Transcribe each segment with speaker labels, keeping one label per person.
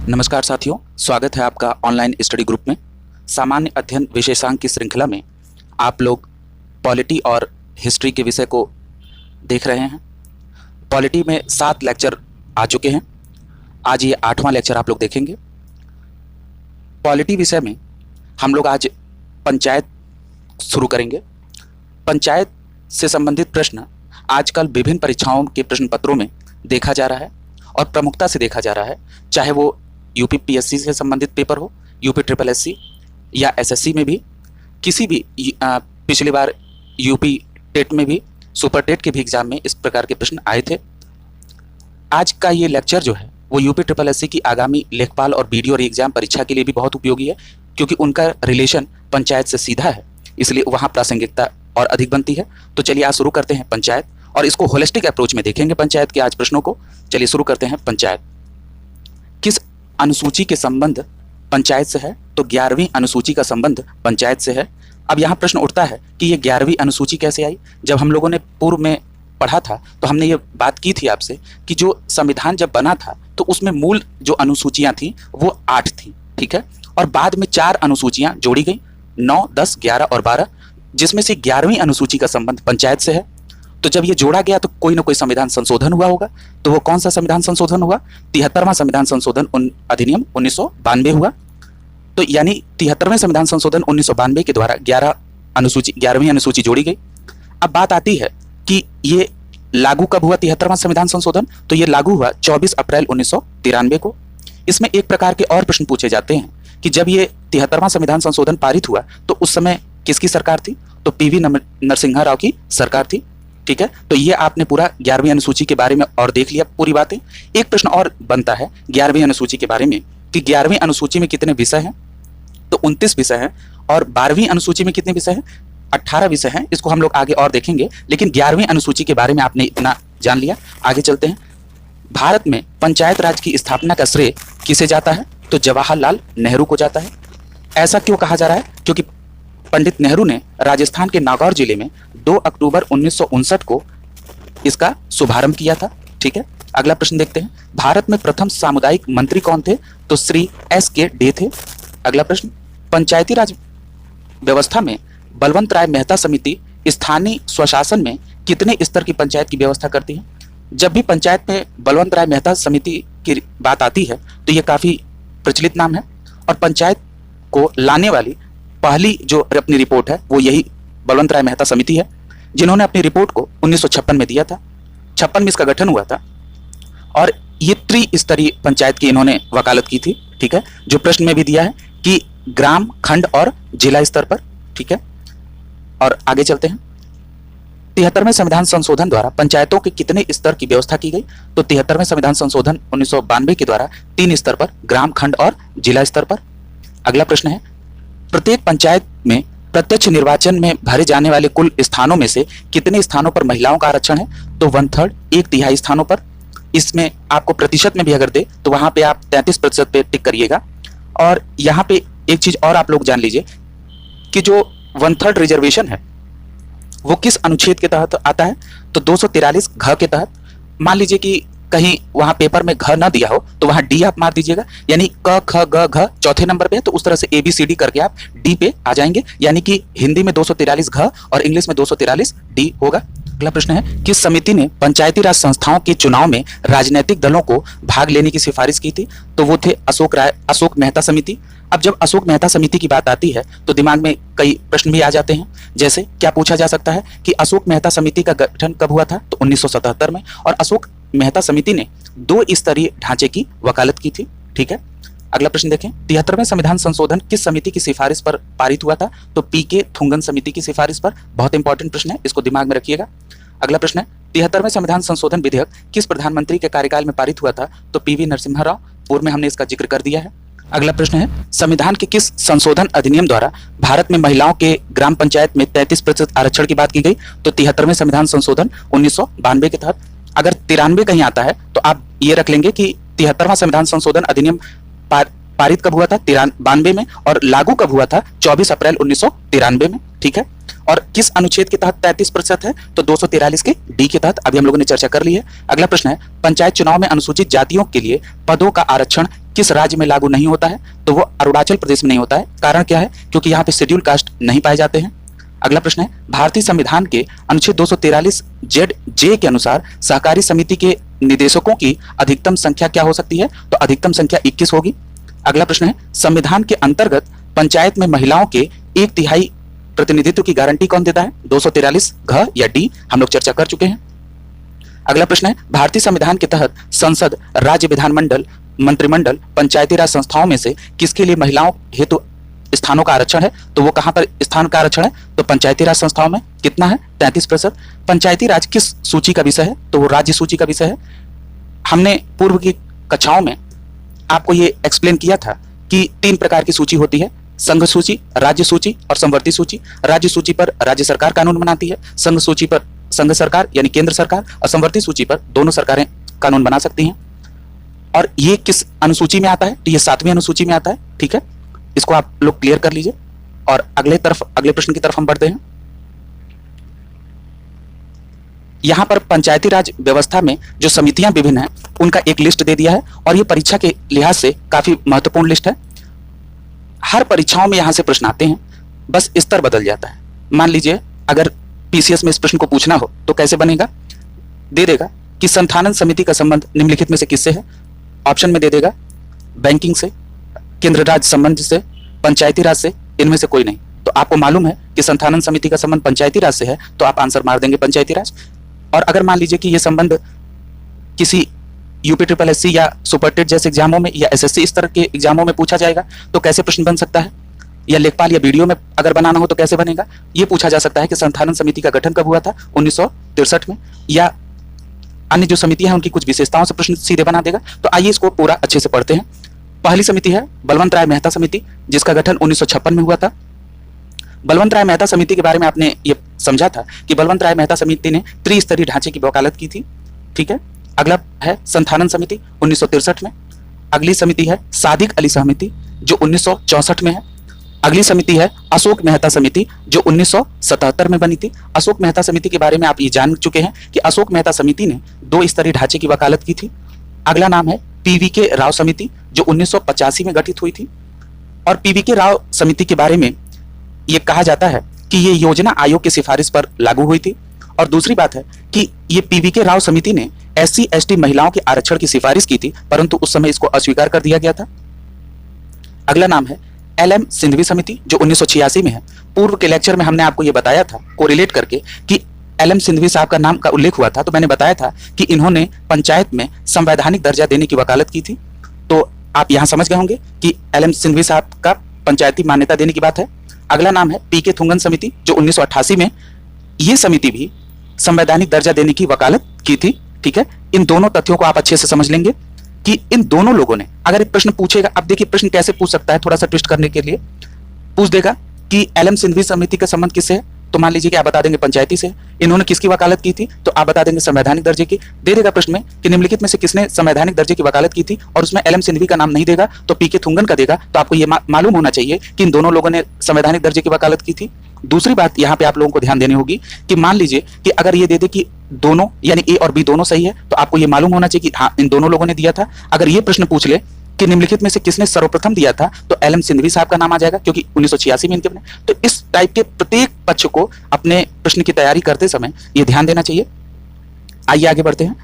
Speaker 1: नमस्कार साथियों, स्वागत है आपका ऑनलाइन स्टडी ग्रुप में। सामान्य अध्ययन विशेषांक की श्रृंखला में आप लोग पॉलिटी और हिस्ट्री के विषय को देख रहे हैं। पॉलिटी में 7 लेक्चर आ चुके हैं। आज ये 8वां लेक्चर आप लोग देखेंगे। पॉलिटी विषय में हम लोग आज पंचायत शुरू करेंगे। पंचायत से संबंधित प्रश्न आजकल विभिन्न परीक्षाओं के प्रश्न पत्रों में देखा जा रहा है और प्रमुखता से देखा जा रहा है, चाहे वो यूपी पीएससी से संबंधित पेपर हो, यूपी ट्रिपल एससी या एसएससी में भी, किसी भी पिछली बार यूपी टेट में भी, सुपर टेट के भी एग्जाम में इस प्रकार के प्रश्न आए थे। आज का ये लेक्चर जो है वो यूपी ट्रिपल एससी की आगामी लेखपाल और बीडीओ और एग्जाम परीक्षा के लिए भी बहुत उपयोगी है, क्योंकि उनका रिलेशन पंचायत से सीधा है, इसलिए वहाँ प्रासंगिकता और अधिक बनती है। तो चलिए आज शुरू करते हैं पंचायत, और इसको होलिस्टिक अप्रोच में देखेंगे पंचायत के आज प्रश्नों को। चलिए शुरू करते हैं पंचायत। किस अनुसूची के संबंध पंचायत से है? तो 11वीं अनुसूची का संबंध पंचायत से है। अब यहाँ प्रश्न उठता है कि ये 11वीं अनुसूची कैसे आई? जब हम लोगों ने पूर्व में पढ़ा था तो हमने ये बात की थी आपसे कि जो संविधान जब बना था तो उसमें मूल जो अनुसूचियाँ थी वो 8 थी, ठीक है, और बाद में 4 अनुसूचियाँ जोड़ी गई, 9, 10, 11 और 12, जिसमें से 11वीं अनुसूची का संबंध पंचायत से है। तो जब ये जोड़ा गया तो कोई ना कोई संविधान संशोधन हुआ होगा। तो वो कौन सा संविधान संशोधन हुआ? 73वां संविधान संशोधन अधिनियम 1992 हुआ। तो यानी 73वें संविधान संशोधन 1992 के द्वारा 11वीं अनुसूची जोड़ी गई। अब बात आती है कि ये लागू कब हुआ 73वां संविधान संशोधन? तो ये लागू हुआ 24 अप्रैल 1993 को। इसमें एक प्रकार के और प्रश्न पूछे जाते हैं कि जब ये 73वां संविधान संशोधन पारित हुआ तो उस समय किसकी सरकार थी? तो पीवी नरसिम्हा राव की सरकार थी, ठीक है। तो ये आपने पूरा 11वीं अनुसूची के बारे में और देख लिया पूरी बातें। एक प्रश्न और बनता है 11वीं अनुसूची के बारे में कि 11वीं अनुसूची में कितने विषय हैं? तो 29 विषय हैं। और 12वीं अनुसूची में कितने विषय हैं? 18 विषय हैं। इसको हम लोग आगे और देखेंगे, लेकिन 11वीं अनुसूची के बारे में आपने इतना जान लिया। आगे चलते हैं। भारत में पंचायत राज की स्थापना का श्रेय किसे जाता है? तो जवाहरलाल नेहरू को जाता है। ऐसा क्यों कहा जा रहा है? क्योंकि पंडित नेहरू ने राजस्थान के नागौर जिले में 2 अक्टूबर 1959 को इसका शुभारंभ किया था, ठीक है। अगला प्रश्न देखते हैं। भारत में प्रथम सामुदायिक मंत्री कौन थे? तो श्री एस.के. डे थे। अगला प्रश्न। पंचायती राज व्यवस्था में बलवंत राय मेहता समिति स्थानीय स्वशासन में कितने स्तर की पंचायत की व्यवस्था करती है? जब भी पंचायत में बलवंत राय मेहता समिति की बात आती है तो ये काफी प्रचलित नाम है, और पंचायत को लाने वाली पहली जो अपनी रिपोर्ट है वो यही बलवंत राय मेहता समिति है, जिन्होंने अपनी रिपोर्ट को 1956 में दिया था। 56 में इसका गठन हुआ था, और ये त्रिस्तरीय पंचायत की इन्होंने वकालत की थी, ठीक है, जो प्रश्न में भी दिया है कि ग्राम, खंड और जिला स्तर पर, ठीक है। और आगे चलते हैं। 73वें संविधान संशोधन द्वारा पंचायतों के कितने स्तर की व्यवस्था की गई? तो 73वें संविधान संशोधन 1992 के द्वारा 3 स्तर पर, ग्राम, खंड और जिला स्तर पर। अगला प्रश्न है। प्रत्येक पंचायत में प्रत्यक्ष निर्वाचन में भरे जाने वाले कुल स्थानों में से कितने स्थानों पर महिलाओं का आरक्षण है? तो 1/3, 1/3 स्थानों पर। इसमें आपको प्रतिशत में भी अगर दे तो वहां पे आप 33% पे टिक करिएगा। और यहाँ पे एक चीज और आप लोग जान लीजिए कि जो 1/3 रिजर्वेशन है वो किस अनुच्छेद के तहत आता है? तो 243 घ के तहत। मान लीजिए कि कहीं वहां पेपर में घ ना दिया हो तो वहां डी आप मार दीजिएगा, यानी क, ख, ग, घ चौथे नंबर पे है, तो उस तरह से ABCD करके आप डी पे आ जाएंगे, यानी कि हिंदी में 243 घ और इंग्लिश में 243 डी होगा। अगला प्रश्न है। किस समिति ने पंचायती राज संस्थाओं के चुनाव में राजनीतिक दलों को भाग लेने की सिफारिश की थी? तो वो थे अशोक मेहता समिति। अब जब अशोक मेहता समिति की बात आती है तो दिमाग में कई प्रश्न भी आ जाते हैं, जैसे क्या पूछा जा सकता है कि अशोक मेहता समिति का गठन कब हुआ था? तो 1977 में। और अशोक मेहता समिति ने 2 स्तरीय ढांचे की वकालत की थी, ठीक है। अगला प्रश्न देखें। 73वें संविधान संशोधन किस समिति की सिफारिश पर पारित हुआ था? तो पीके थुंगन समिति की सिफारिश पर। बहुत इंपॉर्टेंट प्रश्न है, इसको दिमाग में रखिएगा। अगला प्रश्न है। 73वें संविधान संशोधन विधेयक किस प्रधानमंत्री के कार्यकाल में पारित हुआ था? तो पीवी नरसिम्हा राव। पूर्व में हमने इसका जिक्र कर दिया है। अगला प्रश्न है। संविधान के किस संशोधन अधिनियम द्वारा भारत में महिलाओं के ग्राम पंचायत में 33% आरक्षण की बात की गई? तो 73वें संविधान संशोधन 1992 के तहत। अगर 93 कहीं आता है तो आप ये रख लेंगे कि 73वां संविधान संशोधन अधिनियम पारित कब हुआ था? 92 में, और लागू कब हुआ था? 24 अप्रैल 1993 में, ठीक है। और किस अनुच्छेद के तहत 33% है? तो 243 के डी के तहत। अभी हम लोगों ने चर्चा कर ली है। अगला प्रश्न है, पंचायत चुनाव में अनुसूचित जातियों के लिए पदों का आरक्षण किस राज्य में लागू नहीं होता है? तो वो अरुणाचल प्रदेश में नहीं होता है। कारण क्या है? क्योंकि यहाँ पे शेड्यूल कास्ट नहीं पाए जाते हैं। अगला प्रश्न है, भारतीय संविधान के अनुच्छेद 243 जे के अनुसार सहकारी समिति के निदेशकों की अधिकतम संख्या क्या हो सकती है? तो अधिकतम संख्या 21 होगी। अगला प्रश्न है, संविधान के अंतर्गत पंचायत में महिलाओं के 1/3 प्रतिनिधित्व की गारंटी कौन देता है? 243 घ या डी? हम लोग चर्चा कर चुके हैं। अगला प्रश्न है, भारतीय संविधान के तहत संसद, राज्य विधानमंडल, मंत्रिमंडल, पंचायती राज संस्थाओं में से किसके लिए महिलाओं हेतु स्थानों का आरक्षण है? तो वो कहां पर स्थान का आरक्षण है? तो पंचायती राज संस्थाओं में। कितना है? 33%। पंचायती राज किस सूची का विषय है? तो वो राज्य सूची का विषय है। हमने पूर्व की कक्षाओं में आपको ये एक्सप्लेन किया था कि 3 प्रकार की सूची होती है, संघ सूची, राज्य सूची और समवर्ती सूची। राज्य सूची पर राज्य सरकार कानून बनाती है, संघ सूची पर संघ सरकार यानी केंद्र सरकार, और समवर्ती सूची पर दोनों सरकारें कानून बना सकती हैं। और ये किस अनुसूची में आता है? तो ये 7वीं अनुसूची में आता है। ठीक है, इसको आप लोग क्लियर कर लीजिए और अगले प्रश्न की तरफ हम बढ़ते हैं। यहां पर पंचायती राज व्यवस्था में जो समितियां विभिन्न हैं उनका एक लिस्ट दे दिया है और ये परीक्षा के लिहाज से काफी महत्वपूर्ण लिस्ट है। हर परीक्षाओं में यहां से प्रश्न आते हैं, बस स्तर बदल जाता है। मान लीजिए अगर पीसीएस में इस प्रश्न को पूछना हो तो कैसे बनेगा? दे देगा कि संस्थानन समिति का संबंध निम्नलिखित में से किससे है? ऑप्शन में दे देगा बैंकिंग से, केंद्र राज्य संबंध से, पंचायती राज से, इनमें से कोई नहीं। तो आपको मालूम है कि संस्थानन समिति का संबंध पंचायती राज से है, तो आप आंसर मार देंगे पंचायती राज। और अगर मान लीजिए कि यह संबंध किसी यूपीएससी या सुपरटेट जैसे एग्जामों में या एसएससी इस तरह के एग्जामों में पूछा जाएगा तो कैसे प्रश्न बन सकता है? या लेखपाल या वीडियो में अगर बनाना हो तो कैसे बनेगा? ये पूछा जा सकता है कि संस्थानन समिति का गठन कब हुआ था? 1963 में। या अन्य जो समितियां हैं उनकी कुछ विशेषताओं से प्रश्न सीधे बना देगा। तो आइए इसको पूरा अच्छे से पढ़ते हैं। पहली समिति है बलवंत राय मेहता समिति, जिसका गठन 1956 में हुआ था। बलवंत राय मेहता समिति के बारे में आपने ये समझा था कि बलवंत राय मेहता समिति ने त्रिस्तरीय ढांचे की वकालत की थी। ठीक है, अगला है संस्थानन समिति 1963 में। अगली समिति है सादिक अली समिति जो 1964 में है। अगली समिति है अशोक मेहता समिति जो 1977 में बनी थी। अशोक मेहता समिति के बारे में आप ये जान चुके हैं कि अशोक मेहता समिति ने 2 स्तरीय ढांचे की वकालत की थी। अगला नाम है पीवीके राव समिति जो 1985 में गठित हुई थी। और पीवीके राव समिति के बारे में ये कहा जाता है कि ये योजना आयोग की सिफारिश पर लागू हुई थी। और दूसरी बात है कि ये पीवीके राव समिति ने एससी एसटी महिलाओं के आरक्षण की सिफारिश की थी, परंतु उस समय इसको अस्वीकार कर दिया गया था। अगला नाम है एलएम सिंघवी समिति जो 1986 में है। पूर्व के लेक्चर में हमने आपको ये बताया था कोरिलेट करके कि एलएम सिंघवी साहब का नाम का उल्लेख हुआ था, तो मैंने बताया था कि इन्होंने पंचायत में संवैधानिक दर्जा देने की वकालत की थी। तो आप यहां समझ गए होंगे कि एलएम सिंघवी साहब का पंचायती मान्यता देने की बात है। अगला नाम है पीके थुंगन समिति जो 1988 में, ये समिति भी संवैधानिक दर्जा देने की वकालत की थी। ठीक है, इन दोनों तथ्यों को आप अच्छे से समझ लेंगे कि इन दोनों लोगों ने, अगर एक प्रश्न पूछेगा, अब देखिए प्रश्न कैसे पूछ सकता है, थोड़ा सा ट्विस्ट करने के लिए पूछ देगा कि एलएम सिंघवी समिति का संबंध किससे है? तो मान लीजिए कि आप बता देंगे पंचायती से। इन्होंने किसकी वकालत की थी? तो आप बता देंगे संवैधानिक दर्जे की। दे देगा प्रश्न में कि निम्नलिखित में से किसने संवैधानिक दर्जे की वकालत की थी, और उसमें एलएम सिंघवी का नाम नहीं देगा तो पीके थुंगन का देगा। तो आपको ये मालूम होना चाहिए कि इन दोनों लोगों ने संवैधानिक दर्जे की वकालत की थी। दूसरी बात यहाँ पे आप लोगों को ध्यान देनी होगी कि मान लीजिए कि अगर ये दे दे कि दोनों यानी ए और बी दोनों सही है, तो आपको ये मालूम होना चाहिए कि हाँ इन दोनों लोगों ने दिया था। अगर ये प्रश्न पूछ ले कि निम्नलिखित में से किसने सर्वप्रथम दिया था, तो एलएम सिंघवी साहब का नाम आ जाएगा क्योंकि 1986 में इनके बने। तो इस टाइप के प्रत्येक पक्ष को अपने प्रश्न की तैयारी करते समय ये ध्यान देना चाहिए। आइए आगे बढ़ते हैं,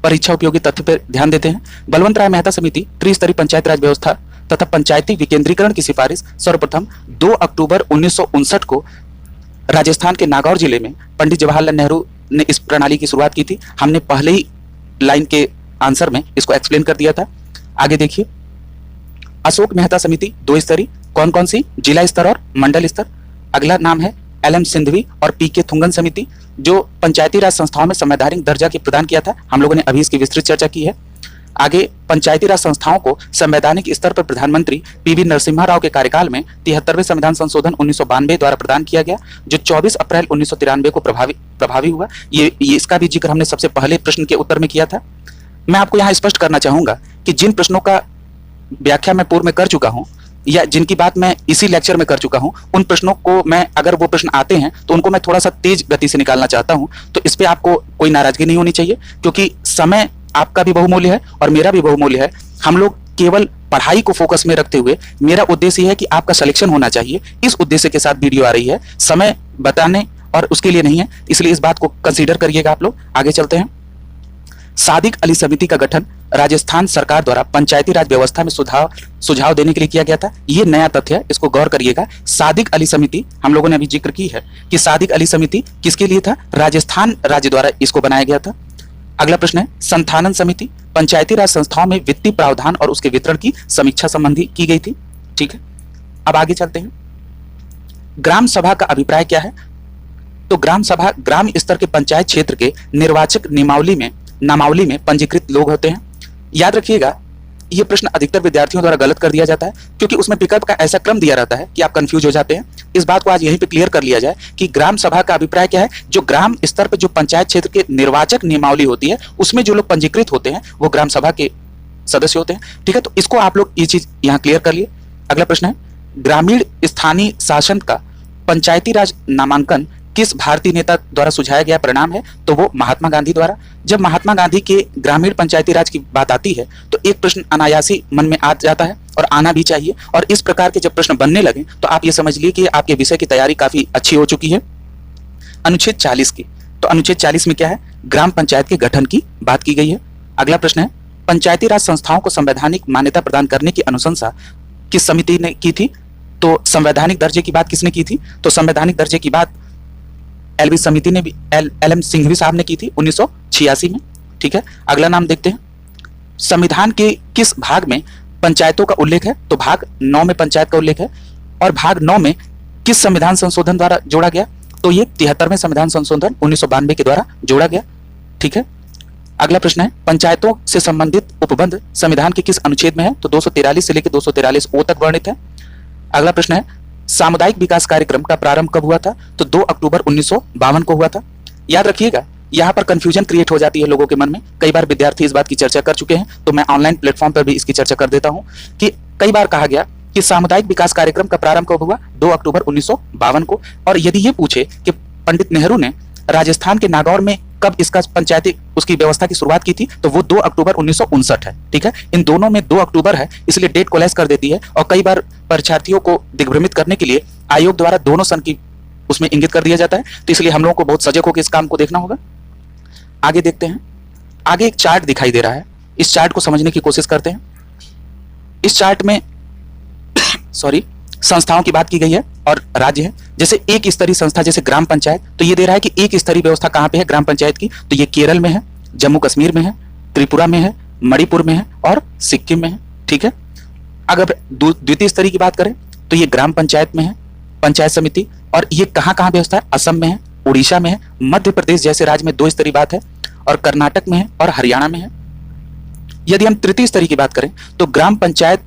Speaker 1: परीक्षा उपयोगी तथ्य पर ध्यान देते हैं। बलवंत राय मेहता समिति त्रिस्तरीय पंचायत राज व्यवस्था तथा पंचायती विकेंद्रीकरण की सिफारिश सर्वप्रथम 2 अक्टूबर 1959 को राजस्थान के नागौर जिले में पंडित जवाहरलाल नेहरू ने इस प्रणाली की शुरुआत की थी। हमने पहले ही लाइन के आंसर में इसको एक्सप्लेन कर दिया था। आगे देखिए, अशोक मेहता समिति 2 स्तरीय, कौन कौन सी? जिला स्तर और मंडल स्तर। अगला नाम है एलएम सिंघवी और पीके थुंगन समिति जो पंचायती राज संस्थाओं में संवैधानिक दर्जा के प्रदान किया था। हम लोगों ने अभी इसकी विस्तृत चर्चा की है। आगे पंचायती राज संस्थाओं को संवैधानिक स्तर पर प्रधानमंत्री पीवी नरसिम्हा राव के कार्यकाल में 73वें संविधान संशोधन 1992 द्वारा प्रदान किया गया, जो 24 अप्रैल 1993 को प्रभावी हुआ। ये इसका भी जिक्र हमने सबसे पहले प्रश्न के उत्तर में किया था। मैं आपको यहाँ स्पष्ट करना चाहूंगा कि जिन प्रश्नों का व्याख्या मैं पूर्व में कर चुका हूँ या जिनकी बात मैं इसी लेक्चर में कर चुका हूं, उन प्रश्नों को मैं, अगर वो प्रश्न आते हैं तो उनको मैं थोड़ा सा तेज गति से निकालना चाहता हूं। तो इस पे आपको कोई नाराजगी नहीं होनी चाहिए, क्योंकि समय आपका भी बहुमूल्य है और मेरा भी बहुमूल्य है। हम लोग केवल पढ़ाई को फोकस में रखते हुए मेरा उद्देश्य है कि आपका सिलेक्शन होना चाहिए, इस उद्देश्य के साथ वीडियो आ रही है, समय बताने और उसके लिए नहीं है, इसलिए इस बात को कंसीडर करिएगा आप लोग। आगे चलते हैं। सादिक अली समिति का गठन राजस्थान सरकार द्वारा पंचायती राज व्यवस्था में सुझाव देने के लिए किया गया था। ये नया तथ्य है, इसको गौर करिएगा। सादिक अली समिति हम लोगों ने अभी जिक्र की है कि सादिक अली समिति किसके लिए था? राजस्थान राज्य द्वारा इसको बनाया गया था। अगला प्रश्न है, संथानन समिति पंचायती राज संस्थाओं में वित्तीय प्रावधान और उसके वितरण की समीक्षा संबंधी की गई थी। ठीक है, अब आगे चलते हैं। ग्राम सभा का अभिप्राय क्या है? तो ग्राम सभा ग्राम स्तर के पंचायत क्षेत्र के निर्वाचक नामावली में पंजीकृत लोग होते हैं। याद रखिएगा, यह प्रश्न अधिकतर विद्यार्थियों द्वारा गलत कर दिया जाता है, क्योंकि उसमें विकल्प का ऐसा क्रम दिया रहता है कि आप कंफ्यूज हो जाते हैं। इस बात को आज यहीं पे क्लियर कर लिया जाए कि ग्राम सभा का अभिप्राय क्या है। जो ग्राम स्तर पर जो पंचायत क्षेत्र के निर्वाचक नियमावली होती है, उसमें जो लोग पंजीकृत होते हैं वो ग्राम सभा के सदस्य होते हैं। ठीक है, तो इसको आप लोग ये चीज यहाँ क्लियर कर लिए। अगला प्रश्न है, ग्रामीण स्थानीय शासन का पंचायती राज नामांकन किस भारतीय नेता द्वारा सुझाया गया परिणाम है? तो वो महात्मा गांधी द्वारा। जब महात्मा गांधी के ग्रामीण पंचायती राज की बात आती है तो एक प्रश्न अनायासी मन में आ जाता है और आना भी चाहिए, और इस प्रकार के जब प्रश्न बनने लगे तो आप ये समझ लिए कि आपके विषय की तैयारी काफी अच्छी हो चुकी है। अनुच्छेद 40 की, तो अनुच्छेद 40 में क्या है? ग्राम पंचायत के गठन की बात की गई है। अगला प्रश्न है, पंचायती राज संस्थाओं को संवैधानिक मान्यता प्रदान करने की अनुशंसा किस समिति ने की थी? तो संवैधानिक दर्जे की बात किसने की थी? तो संवैधानिक दर्जे की बात एलबी समिति ने भी एल एम सिंघवी साहब ने की थी 1986 में। ठीक है, अगला नाम देखते हैं। संविधान के किस भाग में पंचायतों का उल्लेख है? तो भाग 9 में पंचायत का उल्लेख है। और भाग 9 में किस संविधान संशोधन द्वारा जोड़ा गया? तो ये 73वें संविधान संशोधन 1992 के द्वारा जोड़ा गया। ठीक है, अगला प्रश्न है, पंचायतों से संबंधित उपबंध संविधान के किस अनुच्छेद में है? तो 243 से लेकर 243 ओ तक वर्णित है। अगला प्रश्न है, सामुदायिक विकास कार्यक्रम का प्रारंभ कब हुआ था? तो 2 अक्टूबर 1952 को हुआ था। याद रखिएगा, यहाँ पर कंफ्यूजन क्रिएट हो जाती है लोगों के मन में। कई बार विद्यार्थी इस बात की चर्चा कर चुके हैं, तो मैं ऑनलाइन प्लेटफॉर्म पर भी इसकी चर्चा कर देता हूँ कि कई बार कहा गया कि सामुदायिक विकास कार्यक्रम का प्रारंभ कब हुआ? 2 अक्टूबर 1952 को। और यदि ये पूछे कि पंडित नेहरू ने राजस्थान के नागौर में कब इसका पंचायती उसकी व्यवस्था की शुरुआत की थी, तो वो 2 अक्टूबर 1959 है। ठीक है, इन दोनों में 2 अक्टूबर है, इसलिए डेट कोलैश कर देती है। और कई बार परीक्षार्थियों को दिग्भ्रमित करने के लिए आयोग द्वारा दोनों सन की उसमें इंगित कर दिया जाता है, तो इसलिए हम लोगों को बहुत सजग होकर इस काम को देखना होगा। आगे देखते हैं। आगे एक चार्ट दिखाई दे रहा है, इस चार्ट को समझने की कोशिश करते हैं। इस चार्ट में संस्थाओं की बात की गई है और राज्य है। जैसे एक स्तरीय संस्था जैसे ग्राम पंचायत, तो ये दे रहा है कि एक स्तरीय व्यवस्था कहाँ पे है ग्राम पंचायत की? तो ये केरल में है, जम्मू कश्मीर में है, त्रिपुरा में है, मणिपुर में है और सिक्किम में है। ठीक है, अगर द्वितीय स्तरीय की बात करें तो ये ग्राम पंचायत में है, पंचायत समिति। और ये कहाँ कहाँ व्यवस्था है? असम में है, उड़ीसा में है, मध्य प्रदेश जैसे राज्य में 2 स्तरीय बात है, और कर्नाटक में है और हरियाणा में है। यदि हम तृतीय स्तरीय की बात करें तो ग्राम पंचायत,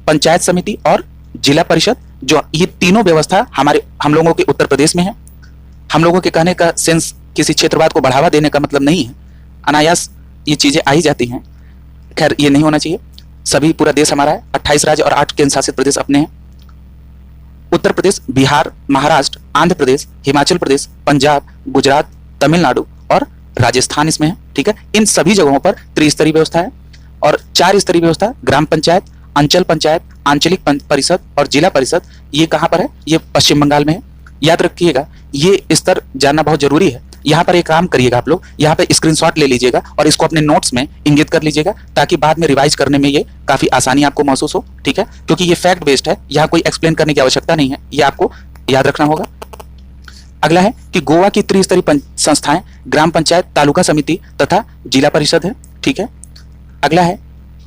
Speaker 1: पंचायत समिति और जिला परिषद, जो ये तीनों व्यवस्था हम लोगों के उत्तर प्रदेश में है। हम लोगों के कहने का सेंस किसी क्षेत्रवाद को बढ़ावा देने का मतलब नहीं है, अनायास ये चीजें आ ही जाती हैं। खैर, ये नहीं होना चाहिए। सभी पूरा देश हमारा है, 28 राज्य और 8 केंद्र शासित प्रदेश अपने हैं। उत्तर प्रदेश, बिहार, महाराष्ट्र, आंध्र प्रदेश, हिमाचल प्रदेश, पंजाब, गुजरात, तमिलनाडु और राजस्थान इसमें है। ठीक है, इन सभी जगहों पर त्रिस्तरीय व्यवस्था है। और 4 स्तरीय व्यवस्था ग्राम पंचायत, अंचल पंचायत, आंचलिक परिषद और जिला परिषद, ये कहाँ पर है? ये पश्चिम बंगाल में है। याद रखिएगा, ये स्तर जानना बहुत जरूरी है। यहाँ पर एक काम करिएगा आप लोग, यहाँ पे स्क्रीनशॉट ले लीजिएगा और इसको अपने नोट्स में इंगित कर लीजिएगा, ताकि बाद में रिवाइज करने में ये काफी आसानी आपको महसूस हो। ठीक है, क्योंकि ये फैक्ट बेस्ड है, यहाँ कोई एक्सप्लेन करने की आवश्यकता नहीं है, ये आपको याद रखना होगा। अगला है कि गोवा की त्रिस्तरीय संस्थाएं ग्राम पंचायत, तालुका समिति तथा जिला परिषद है। ठीक है, अगला है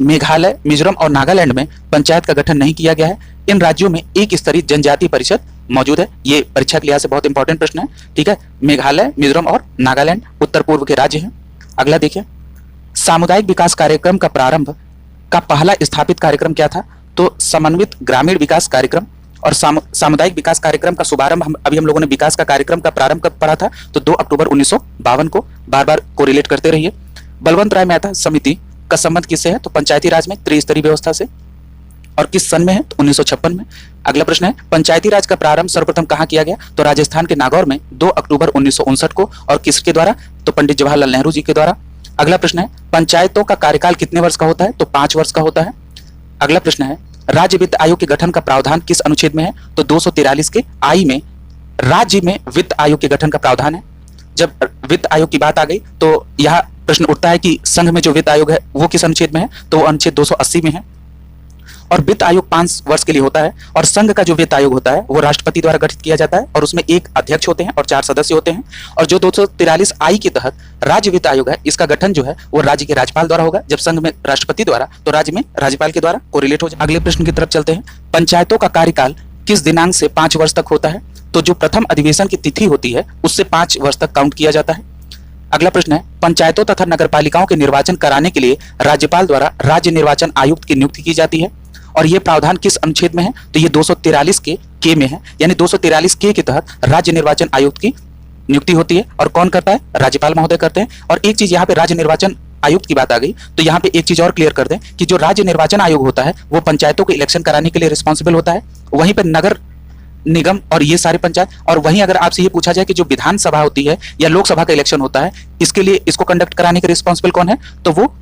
Speaker 1: मेघालय, मिजोरम और नागालैंड में पंचायत का गठन नहीं किया गया है। इन राज्यों में एक स्तरीय जनजातीय परिषद मौजूद है। ये परीक्षा के लिहाज से बहुत इंपॉर्टेंट प्रश्न है। ठीक है, मेघालय, मिजोरम और नागालैंड उत्तर पूर्व के राज्य हैं। अगला देखिए, सामुदायिक विकास कार्यक्रम का प्रारंभ का पहला स्थापित कार्यक्रम क्या था? तो समन्वित ग्रामीण विकास कार्यक्रम। और सामुदायिक विकास कार्यक्रम का शुभारंभ हम लोगों ने विकास का कार्यक्रम का प्रारंभ कब पढ़ा था? तो 2 अक्टूबर 1952 को। बार बार कोरिलेट करते रहिए। बलवंत राय मेहता समिति का संबंध किससे है? तो पंचायती राज में त्रिस्तरीय व्यवस्था से। और किस सन में है? तो 1956 में। अगला प्रश्न है, पंचायती राज का प्रारंभ सर्वप्रथम कहाँ किया गया? तो राजस्थान के नागौर में 2 अक्टूबर 1959 को। और किसके द्वारा? तो पंडित जवाहरलाल नेहरू जी के द्वारा। अगला प्रश्न है पंचायतों का कार्यकाल कितने वर्ष का होता है? तो 5 वर्ष का होता है। अगला प्रश्न है राज्य वित्त आयोग के गठन का प्रावधान किस अनुच्छेद में है? तो 243 के आई में राज्य में वित्त आयोग के गठन का प्रावधान है। जब वित्त आयोग की बात आ गई तो यह प्रश्न उठता है कि संघ में जो वित्त आयोग है वो किस अनुच्छेद में है? तो वो अनुच्छेद 280 में है। और वित्त आयोग 5 वर्ष के लिए होता है और संघ का जो वित्त आयोग होता है वो राष्ट्रपति द्वारा गठित किया जाता है और उसमें एक अध्यक्ष होते हैं और 4 सदस्य होते हैं। और जो 243 आई के तहत राज्य वित्त आयोग है इसका गठन जो है वो राज्य के राज्यपाल द्वारा होगा। जब संघ में राष्ट्रपति द्वारा तो राज्य में राज्यपाल के द्वारा कोरिलेट हो जाए। अगले प्रश्न की तरफ चलते हैं। पंचायतों का कार्यकाल किस दिनांक से 5 वर्ष तक होता है? तो जो प्रथम अधिवेशन की तिथि होती है उससे 5 वर्ष तक काउंट किया जाता है। अगला प्रश्न है पंचायतों तथा नगरपालिकाओं के निर्वाचन कराने के लिए राज्यपाल द्वारा राज्य निर्वाचन आयुक्त की नियुक्ति की जाती है और यह प्रावधान किस अनुच्छेद में है? तो ये 243 के में है, यानी 243 के तहत राज्य निर्वाचन आयुक्त की नियुक्ति होती है। और कौन करता है? राज्यपाल महोदय करते हैं। और एक चीज यहाँ पे राज्य निर्वाचन आयुक्त की बात आ गई तो यहाँ पे एक चीज और क्लियर कर दें कि जो राज्य निर्वाचन आयोग होता है वो पंचायतों के इलेक्शन कराने के लिए रिस्पॉन्सिबल होता है। वहीं पर नगर निगम और ये सारे पंचायत, और वहीं अगर आपसे ये पूछा जाए कि जो विधानसभा होती है या लोकसभा का इलेक्शन होता है इसके लिए इसको कंडक्ट कराने के रिस्पॉन्सिबल कौन है? तो वो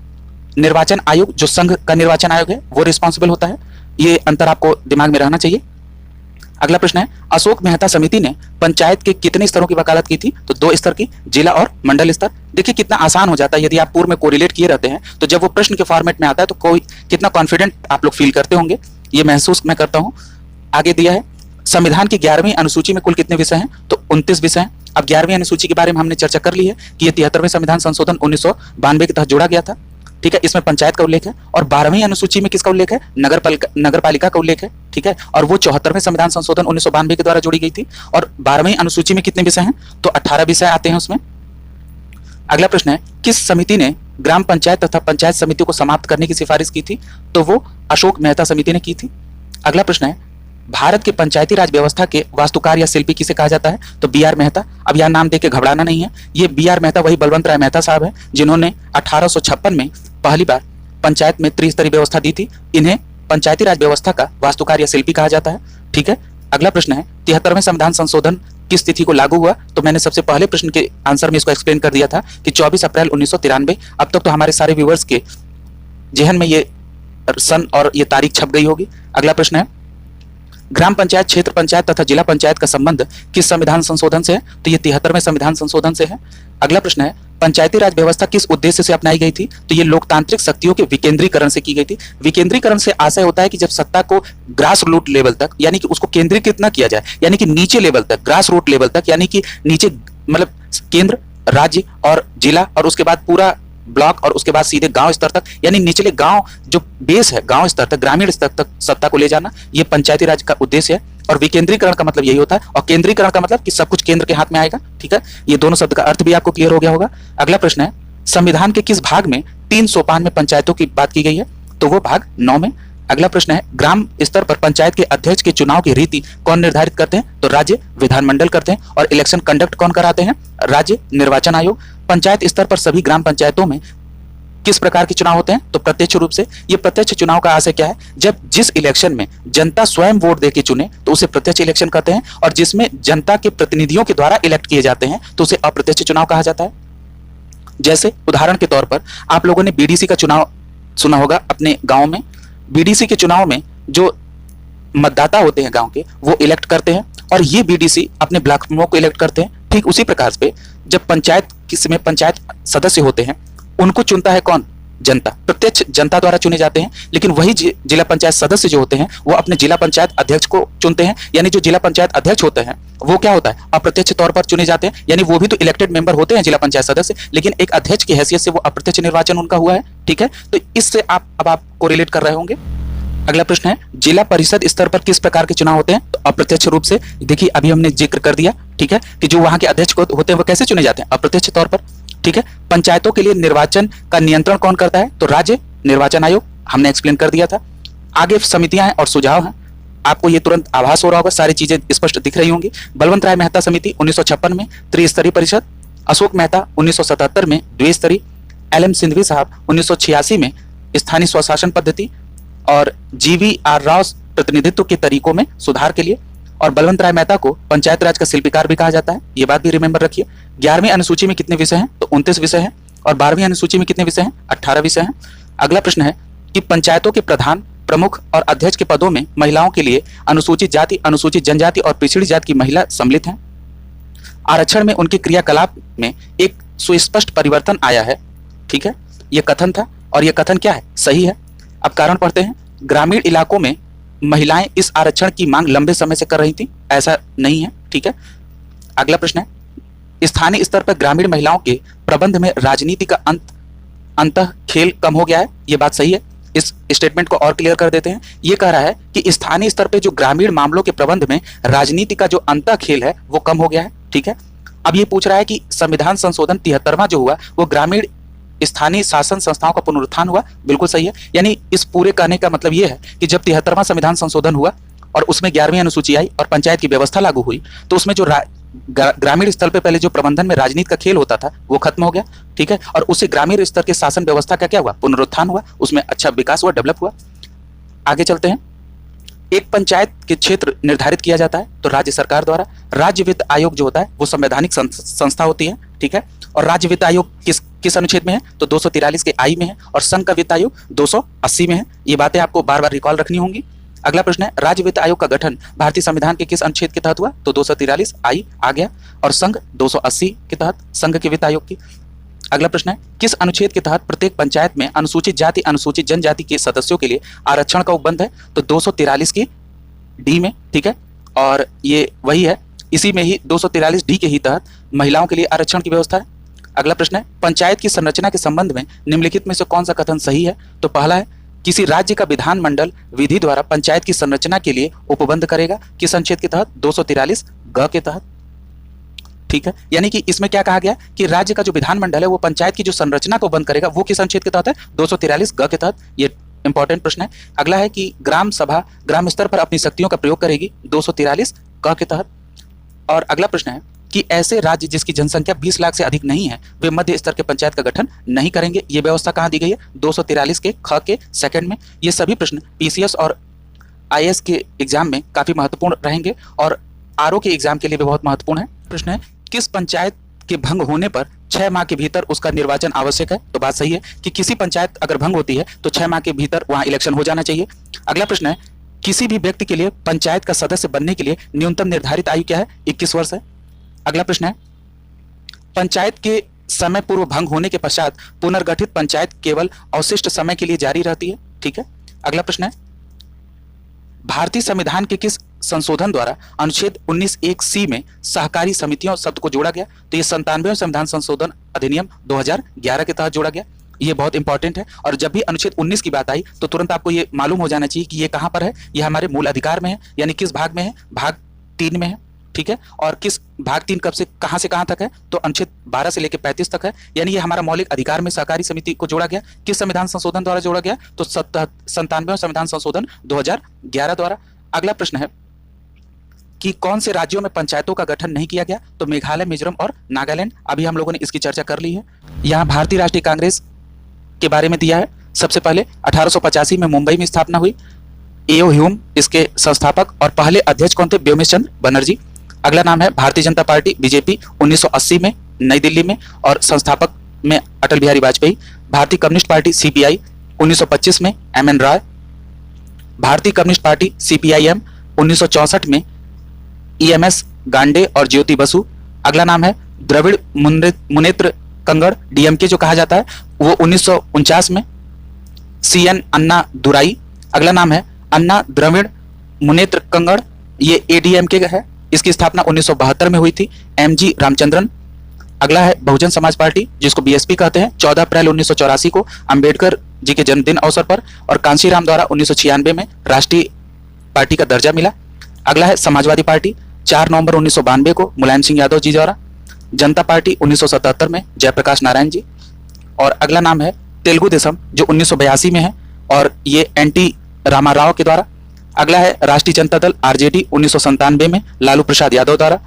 Speaker 1: निर्वाचन आयोग, जो संघ का निर्वाचन आयोग है वो रिस्पॉन्सिबल होता है। ये अंतर आपको दिमाग में रहना चाहिए। अगला प्रश्न है अशोक मेहता समिति ने पंचायत के कितने स्तरों की वकालत की थी? तो 2 स्तर की, जिला और मंडल स्तर। देखिए कितना आसान हो जाता है यदि आप पूर्व में कोरिलेट किए रहते हैं तो जब वो प्रश्न के फॉर्मेट में आता है तो कोई कितना कॉन्फिडेंट आप लोग फील करते होंगे, ये महसूस मैं करता हूं। आगे दिया है संविधान की 11वीं अनुसूची में कुल कितने विषय हैं? तो 29 विषय हैं। अब 11वीं अनुसूची के बारे में हमने चर्चा कर ली है कि ये 73वें संविधान संशोधन 1992 के तहत जोड़ा गया था। ठीक है, इसमें पंचायत का उल्लेख है। और 12वीं अनुसूची में किसका उल्लेख है? नगरपालिका का उल्लेख है। ठीक है, और वो 74वें संविधान संशोधन 1992 के द्वारा जोड़ी गई थी। और 12वीं अनुसूची में कितने विषय हैं? तो 18 विषय आते हैं उसमें। अगला प्रश्न है किस समिति ने ग्राम पंचायत तथा पंचायत समितियों को समाप्त करने की सिफारिश की थी? तो वो अशोक मेहता समिति ने की थी। अगला प्रश्न है भारत के पंचायती राज व्यवस्था के वास्तुकार या शिल्पी किसे कहा जाता है? तो बी.आर. मेहता। अब यह नाम देके घबराना नहीं है, ये बी.आर. मेहता वही बलवंत राय मेहता साहब है जिन्होंने 1856 में पहली बार पंचायत में त्रिस्तरीय व्यवस्था दी थी। इन्हें पंचायती राज व्यवस्था का वास्तुकार या शिल्पी कहा जाता है। ठीक है, अगला प्रश्न है 73वें संविधान संशोधन किस तिथि को लागू हुआ? तो मैंने सबसे पहले प्रश्न के आंसर में इसको एक्सप्लेन कर दिया था कि 24 अप्रैल 1993। अब तक तो हमारे सारे व्यूवर्स के जहन में ये सन और ये तारीख छप गई होगी। अगला प्रश्न है ग्राम पंचायत, क्षेत्र पंचायत तथा जिला पंचायत का संबंध किस संविधान संशोधन से है? तो ये 73वें संविधान संशोधन से है। अगला प्रश्न है पंचायती राज व्यवस्था किस उद्देश्य से अपनाई गई थी? तो ये लोकतांत्रिक शक्तियों के विकेंद्रीकरण से की गई थी। विकेंद्रीकरण से आशय होता है कि जब सत्ता को ग्रास रूट लेवल तक, यानी कि उसको केंद्रीकृत न किया जाए, यानी कि नीचे लेवल तक, ग्रास रूट लेवल तक, यानी कि नीचे मतलब केंद्र, राज्य और जिला और उसके बाद पूरा ब्लॉक और उसके बाद सीधे गांव स्तर तक, यानी निचले गांव जो बेस है गांव स्तर तक, ग्रामीण स्तर तक सत्ता को ले जाना, ये पंचायती राज का उद्देश्य है। और विकेंद्रीकरण का मतलब यही होता है, और केंद्रीकरण का मतलब कि सब कुछ केंद्र के हाथ में आएगा। ठीक है, ये दोनों शब्द का अर्थ भी आपको क्लियर हो गया होगा। अगला प्रश्न है संविधान के किस भाग में 3 सोपान में पंचायतों की बात की गई है? तो वो भाग 9 में। अगला प्रश्न है ग्राम स्तर पर पंचायत के अध्यक्ष के चुनाव की रीति कौन निर्धारित करते हैं? तो राज्य विधानमंडल करते हैं। और इलेक्शन कंडक्ट कौन कराते हैं? राज्य निर्वाचन आयोग। पंचायत स्तर पर सभी ग्राम पंचायतों में किस प्रकार के चुनाव होते हैं? तो प्रत्यक्ष रूप से। ये प्रत्यक्ष चुनाव का आशय क्या है? जब जिस इलेक्शन में जनता स्वयं वोट देके चुने तो उसे प्रत्यक्ष इलेक्शन कहते हैं, और जिसमें जनता के प्रतिनिधियों के द्वारा इलेक्ट किए जाते हैं तो उसे अप्रत्यक्ष चुनाव कहा जाता है। जैसे उदाहरण के तौर पर आप लोगों ने बीडीसी का चुनाव सुना होगा अपने गांव में। बीडीसी के चुनाव में जो मतदाता होते हैं गांव के वो इलेक्ट करते हैं और ये बीडीसी अपने ब्लॉक प्रमुख को इलेक्ट करते हैं। ठीक उसी प्रकार से जब पंचायत किसी में पंचायत सदस्य होते हैं उनको चुनता है कौन? जनता। प्रत्यक्ष जनता द्वारा चुने जाते हैं, लेकिन वही जिला पंचायत सदस्य जो होते हैं वो अपने जिला पंचायत अध्यक्ष को चुनते हैं। यानी जो जिला पंचायत अध्यक्ष होते हैं वो क्या होता है? अप्रत्यक्ष तौर पर चुने जाते हैं, यानी वो भी तो इलेक्टेड मेंबर होते हैं जिला पंचायत सदस्य, लेकिन एक अध्यक्ष की हैसियत से वो अप्रत्यक्ष निर्वाचन उनका हुआ है। ठीक है, तो इससे आप कोरिलेट कर रहे होंगे। अगला प्रश्न है जिला परिषद स्तर पर किस प्रकार के चुनाव होते हैं? तो अप्रत्यक्ष रूप से। देखिए अभी हमने जिक्र कर दिया, ठीक है, कि जो वहां के अध्यक्ष होते हैं वो कैसे चुने जाते हैं? अप्रत्यक्ष तौर पर। ठीक है, पंचायतों के लिए निर्वाचन का नियंत्रण कौन करता है? तो राज्य निर्वाचन आयोग, हमने एक्सप्लेन कर दिया था। आगे समितियां हैं और सुझाव हैं, आपको ये तुरंत आभास हो रहा होगा, सारी चीजें स्पष्ट दिख रही होंगी। बलवंत राय मेहता समिति 1956 में त्रिस्तरीय परिषद, अशोक मेहता 1977 में द्विस्तरीय, एल.एम. सिंघवी साहब 1986 में स्थानीय स्वशासन पद्धति, और जी.वी.आर. राव प्रतिनिधित्व के तरीकों में सुधार के लिए, और बलवंत राय मेहता को पंचायत राज का शिल्पकार भी कहा जाता है, ये बात भी रिमेंबर रखिए। 11वीं अनुसूची में कितने विषय हैं? तो 29 विषय हैं। और 12वीं अनुसूची में कितने विषय हैं? 18 विषय हैं। अगला प्रश्न है कि पंचायतों के प्रधान, प्रमुख और अध्यक्ष के पदों में महिलाओं के लिए अनुसूचित जाति, अनुसूचित जनजाति और पिछड़ी जाति की महिला सम्मिलित हैं। आरक्षण में उनके क्रियाकलाप में एक सुस्पष्ट परिवर्तन आया है। ठीक है, यह कथन था और यह कथन क्या है? सही है। अब कारण पढ़ते हैं। ग्रामीण इलाकों में महिलाएं इस आरक्षण की मांग लंबे समय से कर रही थी, ऐसा नहीं है। ठीक है, अगला प्रश्न है स्थानीय स्तर पर ग्रामीण महिलाओं के प्रबंध में राजनीति का अंतः खेल कम हो गया है। यह बात सही है। इस स्टेटमेंट को और क्लियर कर देते हैं। यह कह रहा है कि स्थानीय स्तर पे जो ग्रामीण मामलों के प्रबंध में राजनीति का जो अंतः खेल है वो कम हो गया है। ठीक है, अब ये पूछ रहा है कि संविधान संशोधन 73वां जो हुआ वो ग्रामीण स्थानीय शासन संस्थाओं का पुनरुत्थान हुआ। बिल्कुल सही है। यानी इस पूरे कहने का मतलब ये है कि जब 73वां संविधान संशोधन हुआ और उसमें 11वीं अनुसूची आई और पंचायत की व्यवस्था लागू हुई तो उसमें जो ग्रामीण स्तर पे पहले जो प्रबंधन में राजनीति का खेल होता था वो खत्म हो गया। ठीक है, और उससे ग्रामीण स्तर के शासन व्यवस्था का क्या हुआ? पुनरुत्थान हुआ, उसमें अच्छा विकास हुआ, डेवलप हुआ। आगे चलते हैं। एक पंचायत के क्षेत्र निर्धारित किया जाता है तो राज्य सरकार द्वारा। राज्य वित्त आयोग जो होता है वो संवैधानिक संस्था होती है। ठीक है, और राज्य वित्त आयोग किस अनुच्छेद में है? तो 243 के आई में है और संघ का वित्त आयोग 280 में है। ये बातें आपको बार बार रिकॉल रखनी होंगी। अगला प्रश्न है राज्य वित्त आयोग का गठन भारतीय संविधान के किस अनुच्छेद के तहत हुआ? तो 243 आई आ गया और संघ 280 के तहत संघ के वित्त आयोग की। अगला प्रश्न है किस अनुच्छेद के तहत प्रत्येक पंचायत में अनुसूचित जाति, अनुसूचित जनजाति के सदस्यों के लिए आरक्षण का उपबंध है? तो 243 की डी में। ठीक है, और ये वही है, इसी में ही 243 डी के ही तहत महिलाओं के लिए आरक्षण की व्यवस्था है। अगला प्रश्न है पंचायत की संरचना के संबंध में निम्नलिखित में से कौन सा कथन सही है? तो पहला है किसी राज्य का विधानमंडल विधि द्वारा पंचायत की संरचना के लिए उपबंध करेगा। किस अनुच्छेद के तहत? 243 ग के तहत। ठीक है, यानी कि इसमें क्या कहा गया कि राज्य का जो विधानमंडल है वो पंचायत की जो संरचना को बंद करेगा, वो किस अनुच्छेद के तहत है? 243 ग के तहत। ये इंपॉर्टेंट प्रश्न है। अगला है कि ग्राम सभा ग्राम स्तर पर अपनी शक्तियों का प्रयोग करेगी, 243 क के तहत। और अगला प्रश्न है कि ऐसे राज्य जिसकी जनसंख्या 20 लाख से अधिक नहीं है वे मध्य स्तर के पंचायत का गठन नहीं करेंगे। ये व्यवस्था कहाँ दी गई है? 243 के ख के सेकंड में। ये सभी प्रश्न पीसीएस और आईएएस के एग्जाम में काफी महत्वपूर्ण रहेंगे और आरओ के एग्जाम के लिए भी बहुत महत्वपूर्ण है। प्रश्न है किस पंचायत के भंग होने पर 6 माह के भीतर उसका निर्वाचन आवश्यक है? तो बात सही है कि किसी पंचायत अगर भंग होती है तो 6 माह के भीतर वहां इलेक्शन हो जाना चाहिए। अगला प्रश्न है किसी भी व्यक्ति के लिए पंचायत का सदस्य बनने के लिए न्यूनतम निर्धारित आयु क्या है? 21 वर्ष है। अगला प्रश्न है पंचायत के समय पूर्व भंग होने के पश्चात पुनर्गठित पंचायत केवल अवशिष्ट समय के लिए जारी रहती है। ठीक है, अगला प्रश्न है भारतीय संविधान के किस संशोधन द्वारा अनुच्छेद 19(1)(c) में सहकारी समितियों शब्द को जोड़ा गया? तो ये 97वें संविधान संशोधन अधिनियम 2011 के तहत जोड़ा गया। ये बहुत इंपॉर्टेंट है और जब भी अनुच्छेद 19 की बात आई तो तुरंत आपको ये मालूम हो जाना चाहिए कि ये कहां पर है। ये हमारे मूल अधिकार में है, यानी किस भाग में है? भाग 3 में है। ठीक है, और किस भाग 3 कब से कहां तक है? तो अनुच्छेद 12 से लेकर 35 तक है। यानी ये हमारा मौलिक अधिकार में सहकारी समिति को जोड़ा गया। किस संविधान संशोधन द्वारा जोड़ा गया? तो 97वें संविधान संशोधन 2011 द्वारा। अगला प्रश्न है कि कौन से राज्यों में पंचायतों का गठन नहीं किया गया? तो मेघालय, मिजोरम और नागालैंड। अभी हम लोगों ने इसकी चर्चा कर ली है। यहाँ भारतीय राष्ट्रीय कांग्रेस के बारे में दिया है। सबसे पहले 1885 में मुंबई में स्थापना हुई। एओ ह्यूम इसके संस्थापक और पहले अध्यक्ष कौन थे? व्योमेश चंद्र बनर्जी। अगला नाम है भारतीय जनता पार्टी बीजेपी, 1980 में नई दिल्ली में और संस्थापक में अटल बिहारी वाजपेयी। भारतीय कम्युनिस्ट पार्टी सीपीआई, 1925 में एमएन रॉय। भारतीय कम्युनिस्ट पार्टी सीपीआईएम, 1964 में ईएमएस गांडे और ज्योति बसु। अगला नाम है द्रविड़ मुनेत्र कंगड़, डीएमके जो कहा जाता है, वो 1949 में सीएन अन्ना दुराई। अगला नाम है अन्ना द्रविड़ मुनेत्र कंगड़, ये एडीएमके है। इसकी स्थापना 1972 में हुई थी, एमजी रामचंद्रन। अगला है बहुजन समाज पार्टी जिसको बीएसपी कहते हैं, 14 अप्रैल 1984 को अंबेडकर जी के जन्मदिन अवसर पर और कांशीराम द्वारा 1996 में राष्ट्रीय पार्टी का दर्जा मिला। अगला है समाजवादी पार्टी, 4 नवंबर 1992 को मुलायम सिंह यादव जी द्वारा। जनता पार्टी 1977 में जयप्रकाश नारायण जी। और अगला नाम है तेलुगु देशम जो 1982 में है और ये एनटी रामाराव के द्वारा। अगला है राष्ट्रीय जनता दल आरजेडी, 1997 में लालू प्रसाद यादव द्वारा।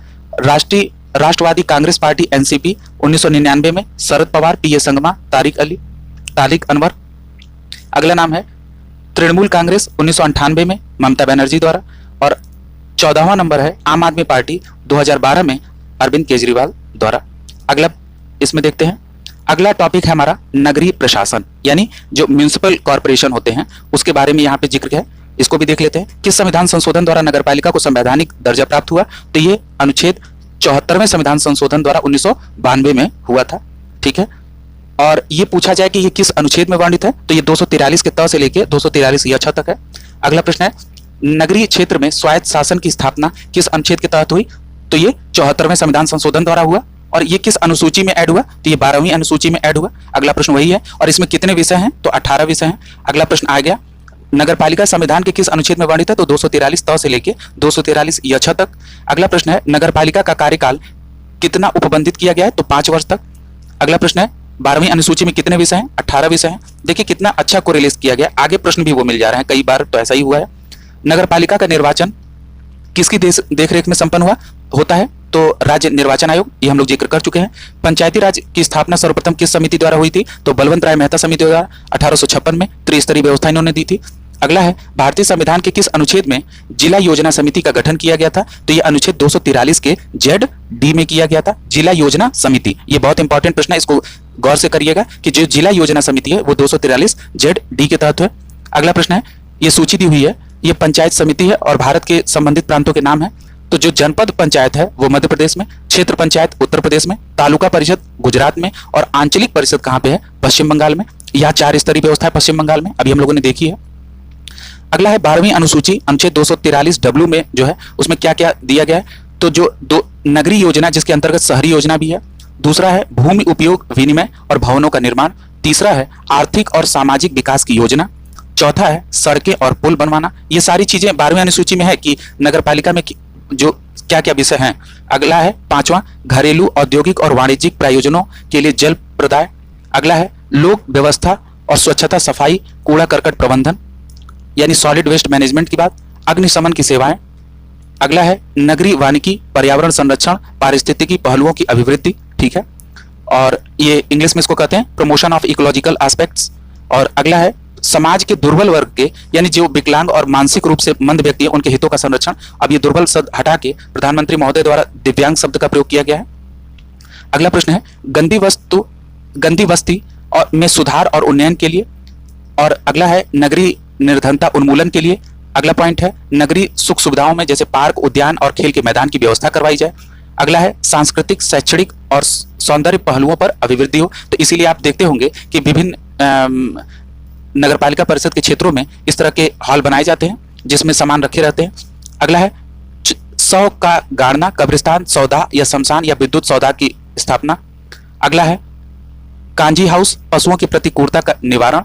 Speaker 1: राष्ट्रवादी कांग्रेस पार्टी एनसीपी, 1999 में शरद पवार, पीए संगमा, तारिक अनवर। अगला नाम है तृणमूल कांग्रेस, 1998 में ममता बनर्जी द्वारा। और 14वां नंबर है आम आदमी पार्टी, 2012 में अरविंद केजरीवाल द्वारा। अगला इसमें देखते हैं अगला टॉपिक है हमारा नगरीय प्रशासन, यानी जो म्युनिसिपल कॉर्पोरेशन होते हैं उसके बारे में यहाँ पे जिक्र है, इसको भी देख लेते हैं। किस संविधान संशोधन द्वारा नगरपालिका को संवैधानिक दर्जा प्राप्त हुआ? तो ये अनुच्छेद 74वें संविधान संशोधन द्वारा 1992 में हुआ था, ठीक है। और ये पूछा जाए कि ये किस अनुच्छेद में वर्णित है, तो ये 243 के त से लेके 243 य छ तक है। अगला प्रश्न है, नगरीय क्षेत्र में स्वायत्त शासन की स्थापना किस अनुच्छेद के तहत हुई? तो ये 74वें संविधान संशोधन द्वारा हुआ। और ये किस अनुसूची में ऐड हुआ? तो ये 12वीं अनुसूची में ऐड हुआ। अगला प्रश्न वही है। और इसमें कितने विषय हैं? तो 18 विषय हैं। अगला प्रश्न आ गया, नगरपालिका संविधान के किस अनुच्छेद में वर्णित है? तो 243 त से लेके 243 य छ तक। अगला प्रश्न है, नगरपालिका का कार्यकाल कितना उपबंधित किया गया है? तो 5 वर्ष तक। अगला प्रश्न है, 12वीं अनुसूची में कितने विषय हैं? 18 विषय हैं। देखिए कितना अच्छा कोरिलेट किया गया, आगे प्रश्न भी वो मिल जा रहे हैं, कई बार तो ऐसा ही हुआ है। नगरपालिका का निर्वाचन किसकी देखरेख में संपन्न होता है? तो राज्य निर्वाचन आयोग, ये हम लोग जिक्र कर चुके हैं। पंचायती राज की स्थापना सर्वप्रथम किस समिति द्वारा हुई थी? तो बलवंत राय मेहता समिति द्वारा 1856 में त्रिस्तरीय व्यवस्था इन्होंने दी थी। अगला है, भारतीय संविधान के किस अनुच्छेद में जिला योजना समिति का गठन किया गया था? तो ये अनुच्छेड 243 के ZD में किया गया था, जिला योजना समिति। ये बहुत इंपॉर्टेंट प्रश्न है, इसको गौर से करिएगा कि जो जिला योजना समिति है वो 243 ZD के तहत है। अगला प्रश्न है, ये सूची दी हुई है, ये पंचायत समिति है और भारत के संबंधित प्रांतों के नाम है। तो जो जनपद पंचायत है वो मध्य प्रदेश में, क्षेत्र पंचायत उत्तर प्रदेश में, तालुका परिषद गुजरात में और आंचलिक परिषद कहाँ पे है? पश्चिम बंगाल में। यह 4 स्तरीय व्यवस्था है पश्चिम बंगाल में, अभी हम लोगों ने देखी है। अगला है 12वीं अनुसूची अनुच्छेद 243W में जो है उसमें क्या क्या दिया गया है? तो जो नगरीय योजना जिसके अंतर्गत शहरी योजना भी है, दूसरा है भूमि उपयोग विनिमय और भवनों का निर्माण, तीसरा है आर्थिक और सामाजिक विकास की योजना, चौथा है सड़कें और पुल बनवाना। ये सारी चीजें 12वीं अनुसूची में है कि नगरपालिका में जो क्या क्या विषय हैं। अगला है 5वां, घरेलू औद्योगिक और वाणिज्यिक प्रयोजनों के लिए जल प्रदाय। अगला है लोक व्यवस्था और स्वच्छता सफाई कूड़ा करकट प्रबंधन यानी सॉलिड वेस्ट मैनेजमेंट की बात, अग्निशमन की सेवाएं। अगला है नगरीय वानिकी पर्यावरण संरक्षण पारिस्थितिकी पहलुओं की अभिवृद्धि, ठीक है, और ये इंग्लिश में इसको कहते हैं प्रमोशन ऑफ इकोलॉजिकल एस्पेक्ट्स। और अगला है समाज के दुर्बल वर्ग के यानी जो विकलांग और मानसिक रूप से मंद व्यक्ति है उनके हितों का संरक्षण। अब ये दुर्बल शब्द हटा के प्रधानमंत्री महोदय द्वारा दिव्यांग शब्द का प्रयोग किया गया है। अगला प्रश्न है गंदी बस्ती और में सुधार और उन्नयन के लिए। और अगला है नगरीय निर्धनता उन्मूलन के लिए। अगला पॉइंट है नगरीय सुख सुविधाओं में जैसे पार्क उद्यान और खेल के मैदान की व्यवस्था करवाई जाए। अगला है सांस्कृतिक शैक्षणिक और सौंदर्य पहलुओं पर अभिवृद्धि हो। तो इसीलिए आप देखते होंगे कि विभिन्न नगरपालिका परिषद के क्षेत्रों में इस तरह के हॉल बनाए जाते हैं जिसमें सामान रखे रहते हैं। अगला है 100 का गाड़ना, कब्रिस्तान सौदा या शमशान या विद्युत सौदा की स्थापना। अगला है कांजी हाउस पशुओं की प्रतिकूलता का निवारण।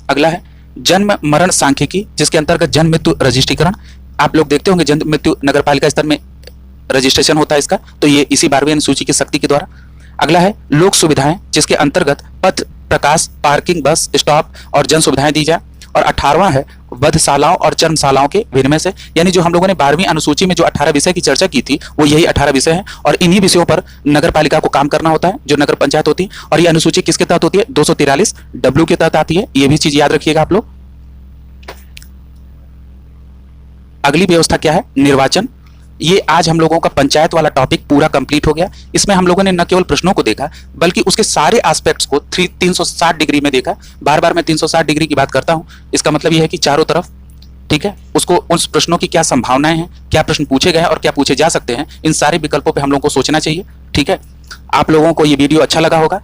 Speaker 1: अगला है जन्म मरण सांख्यिकी जिसके अंतर्गत जन्म मृत्यु रजिस्ट्रीकरण। आप लोग देखते होंगे जन्म मृत्यु नगरपालिका स्तर में रजिस्ट्रेशन होता है इसका, तो ये इसी 12वीं अनुसूची की शक्ति के द्वारा। अगला है लोक सुविधाएं जिसके अंतर्गत पथ प्रकाश पार्किंग बस स्टॉप और जन सुविधाएं दी जाए। और 18वां है वधशालाओं और चर्मशालाओं के विनिमय से, यानी जो हम लोगों ने 12वीं अनुसूची में जो 18 विषय की चर्चा की थी वो यही 18 विषय हैं और इन्हीं विषयों पर नगरपालिका को काम करना होता है जो नगर पंचायत होती है। और ये अनुसूची किसके तहत होती है? 243W के तहत आती है, ये भी चीज याद रखिएगा आप लोग। अगली व्यवस्था क्या है? निर्वाचन। ये आज हम लोगों का पंचायत वाला टॉपिक पूरा कंप्लीट हो गया। इसमें हम लोगों ने न केवल प्रश्नों को देखा बल्कि उसके सारे एस्पेक्ट्स को 360 डिग्री में देखा। बार बार मैं 360 डिग्री की बात करता हूं, इसका मतलब यह है कि चारों तरफ, ठीक है, उसको उस प्रश्नों की क्या संभावनाएं हैं, क्या प्रश्न पूछे गए हैं और क्या पूछे जा सकते हैं, इन सारे विकल्पों पर हम लोगों को सोचना चाहिए, ठीक है। आप लोगों को ये वीडियो अच्छा लगा होगा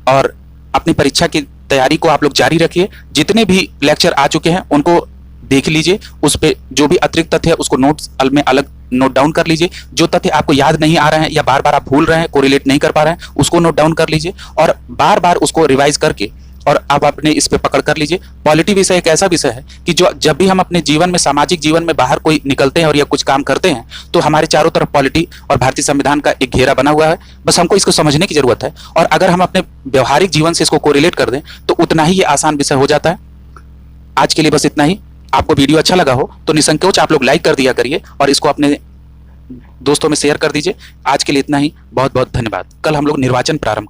Speaker 1: और अपनी परीक्षा की तैयारी को आप लोग जारी रखिए। जितने भी लेक्चर आ चुके हैं उनको देख लीजिए, उस पे जो भी अतिरिक्त तथ्य है उसको नोट्स में अलग नोट डाउन कर लीजिए। जो तथ्य आपको याद नहीं आ रहे हैं या बार बार आप भूल रहे हैं, कोरिलेट नहीं कर पा रहे हैं, उसको नोट डाउन कर लीजिए और बार बार उसको रिवाइज करके और आप अपने इस पे पकड़ कर लीजिए। पॉलिटी विषय एक ऐसा विषय है कि जो जब भी हम अपने जीवन में सामाजिक जीवन में बाहर कोई निकलते हैं और या कुछ काम करते हैं तो हमारे चारों तरफ पॉलिटी और भारतीय संविधान का एक घेरा बना हुआ है। बस हमको इसको समझने की जरूरत है और अगर हम अपने व्यवहारिक जीवन से इसको कोरिलेट कर दें तो उतना ही ये आसान विषय हो जाता है। आज के लिए बस इतना ही। आपको वीडियो अच्छा लगा हो तो निसंकोच आप लोग लाइक कर दिया करिए और इसको अपने दोस्तों में शेयर कर दीजिए। आज के लिए इतना ही, बहुत बहुत धन्यवाद। कल हम लोग निर्वाचन प्रारंभ